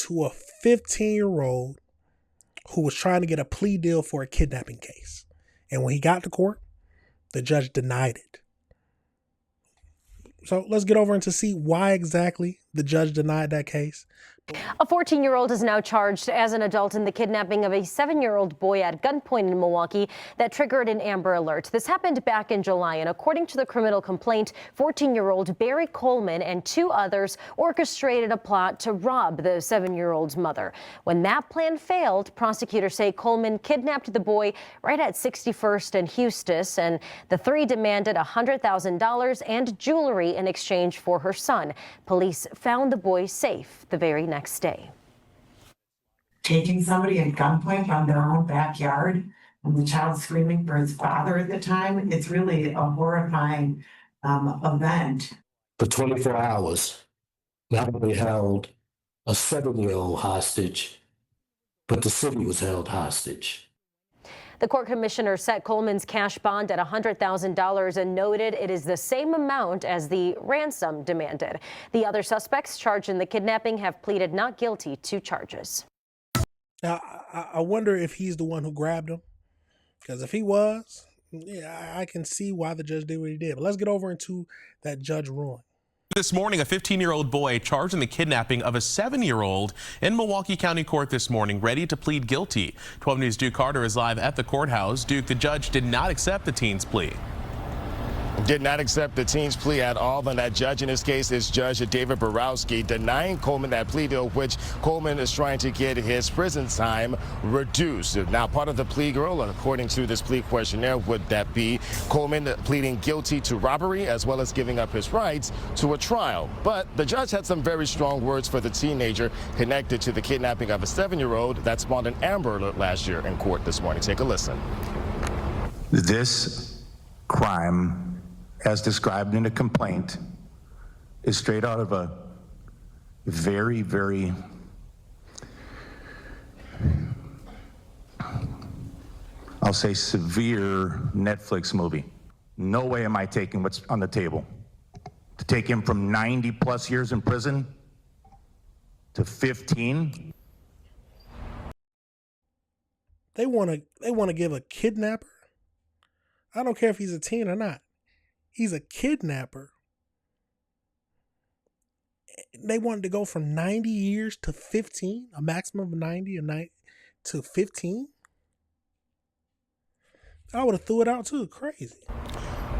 to a 15-year-old who was trying to get a plea deal for a kidnapping case. And when he got to court, the judge denied it. So let's get over into see why exactly the judge denied that case. A 14-year-old is now charged as an adult in the kidnapping of a 7-year-old boy at gunpoint in Milwaukee that triggered an Amber Alert. This happened back in July, and according to the criminal complaint, 14-year-old Barry Coleman and 2 others orchestrated a plot to rob the 7-year-old's mother. When that plan failed, prosecutors say Coleman kidnapped the boy right at 61st and Eustis, and the 3 demanded $100,000 and jewelry in exchange for her son. Police found the boy safe the very next day. Taking somebody at gunpoint from their own backyard and the child screaming for his father at the time, it's really a horrifying event. For 24 hours, not only held a 7-year-old hostage, but the city was held hostage. The court commissioner set Coleman's cash bond at $100,000 and noted it is the same amount as the ransom demanded. The other suspects charged in the kidnapping have pleaded not guilty to charges. Now, I wonder if he's the one who grabbed him. Because if he was, yeah, I can see why the judge did what he did. But let's get over into that judge ruling. This morning, a 15-year-old boy charged in the kidnapping of a 7-year-old in Milwaukee County Court this morning, ready to plead guilty. 12 News' Duke Carter is live at the courthouse. Duke, the judge did not accept the teen's plea. Did not accept the teen's plea at all, and that judge in this case is Judge David Borowski, denying Coleman that plea deal, which Coleman is trying to get his prison time reduced. Now, part of the plea, girl, according to this plea questionnaire, would that be Coleman pleading guilty to robbery as well as giving up his rights to a trial. But the judge had some very strong words for the teenager connected to the kidnapping of a 7-year-old that spawned an Amber Alert last year in court this morning. Take a listen. This crime, as described in the complaint, is straight out of a very, very I'll say severe Netflix movie. No way am I taking what's on the table. To take him from 90 plus years in prison to 15. They want to give a kidnapper. I don't care if he's a teen or not. He's a kidnapper. They wanted to go from 90 years to 15, a maximum of 90 to 15. I would have threw it out too. Crazy.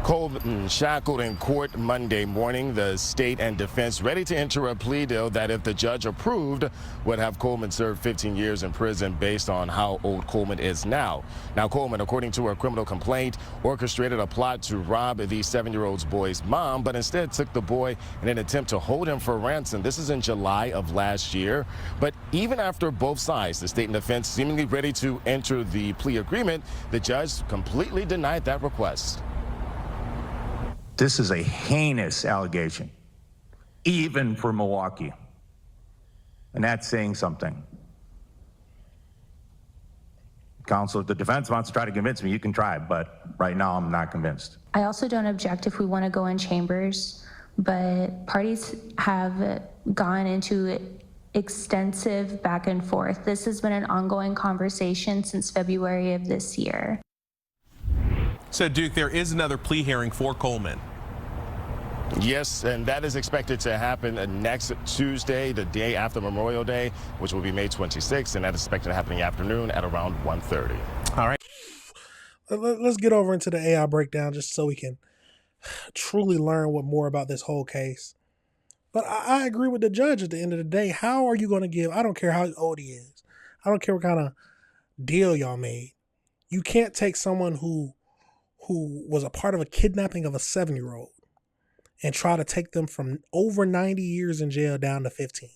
Coleman shackled in court Monday morning. The state and defense ready to enter a plea deal that, if the judge approved, would have Coleman serve 15 years in prison based on how old Coleman is now. Now, Coleman, according to a criminal complaint, orchestrated a plot to rob the 7-year-old boy's mom, but instead took the boy in an attempt to hold him for ransom. This is in July of last year. But even after both sides, the state and defense seemingly ready to enter the plea agreement, the judge completely denied that request. This is a heinous allegation, even for Milwaukee. And that's saying something. Counsel, if the defense wants to try to convince me, you can try, but right now I'm not convinced. I also don't object if we want to go in chambers, but parties have gone into extensive back and forth. This has been an ongoing conversation since February of this year. So, Duke, there is another plea hearing for Coleman. Yes, and that is expected to happen next Tuesday, the day after Memorial Day, which will be May 26th, and that is expected to happen in the afternoon at around 1:30. All right. Let's get over into the AI breakdown just so we can truly learn more about this whole case. But I agree with the judge at the end of the day. How are you going to give, I don't care how old he is. I don't care what kind of deal y'all made. You can't take someone who was a part of a kidnapping of a 7-year-old and try to take them from over 90 years in jail down to 15.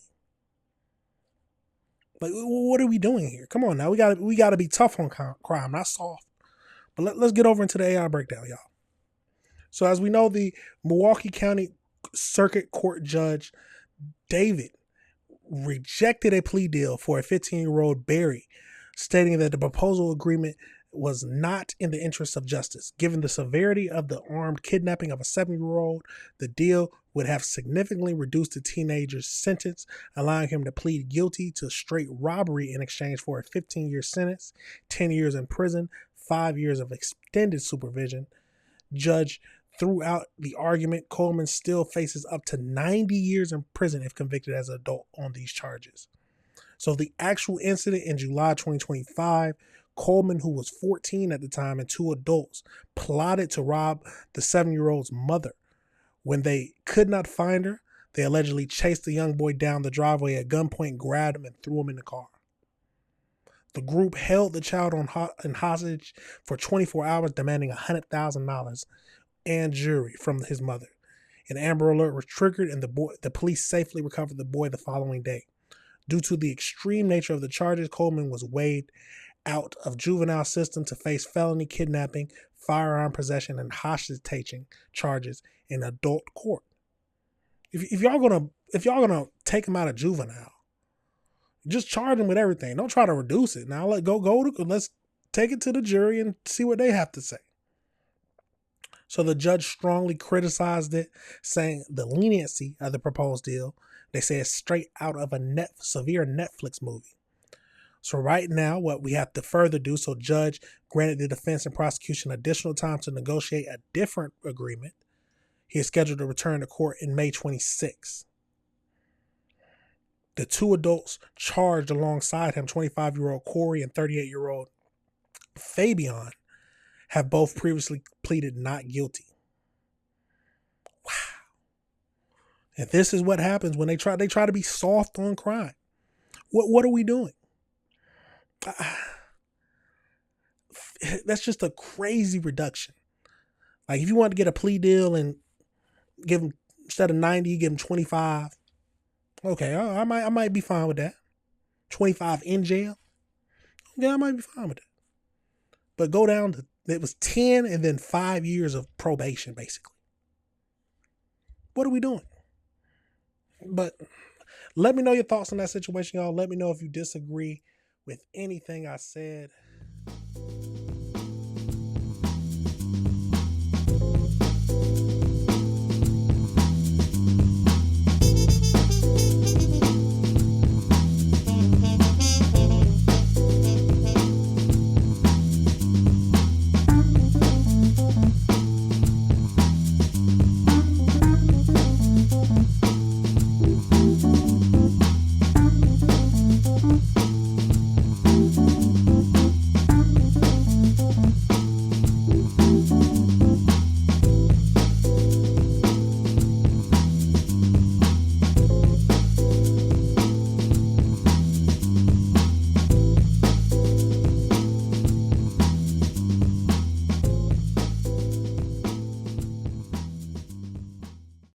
Like, what are we doing here? Come on now. We got to be tough on crime, not soft. But let's get over into the AI breakdown, y'all. So as we know, the Milwaukee County Circuit Court Judge David rejected a plea deal for a 15-year-old Barry, stating that the proposal agreement was not in the interest of justice. Given the severity of the armed kidnapping of a 7-year-old, the deal would have significantly reduced the teenager's sentence, allowing him to plead guilty to straight robbery in exchange for a 15-year sentence, 10 years in prison, 5 years of extended supervision. Judge throughout the argument, Coleman still faces up to 90 years in prison if convicted as an adult on these charges. So the actual incident in July 2025, Coleman, who was 14 at the time, and two adults plotted to rob the 7-year-old's mother. When they could not find her, they allegedly chased the young boy down the driveway at gunpoint, grabbed him, and threw him in the car. The group held the child in hostage for 24 hours, demanding $100,000 and jury from his mother. An Amber Alert was triggered, and the police safely recovered the boy the following day. Due to the extreme nature of the charges, Coleman was waived out of juvenile system to face felony kidnapping, firearm possession, and hostage-taking charges in adult court. If y'all gonna take him out of juvenile, just charge him with everything. Don't try to reduce it. Now let's take it to the jury and see what they have to say. So the judge strongly criticized it, saying the leniency of the proposed deal, they say, is straight out of a severe Netflix movie. So right now, what we have to further do, so judge granted the defense and prosecution additional time to negotiate a different agreement. He is scheduled to return to court in May 26. The two adults charged alongside him, 25-year-old Corey and 38-year-old Fabian, have both previously pleaded not guilty. Wow. And this is what happens when they try to be soft on crime. What are we doing? That's just a crazy reduction. Like, if you want to get a plea deal and give him, instead of 90, give him 25. Okay, I might be fine with that. 25 in jail. Yeah, I might be fine with that. But go down to, it was 10 and then 5 years of probation, basically. What are we doing? But let me know your thoughts on that situation, y'all. Let me know if you disagree with anything I said.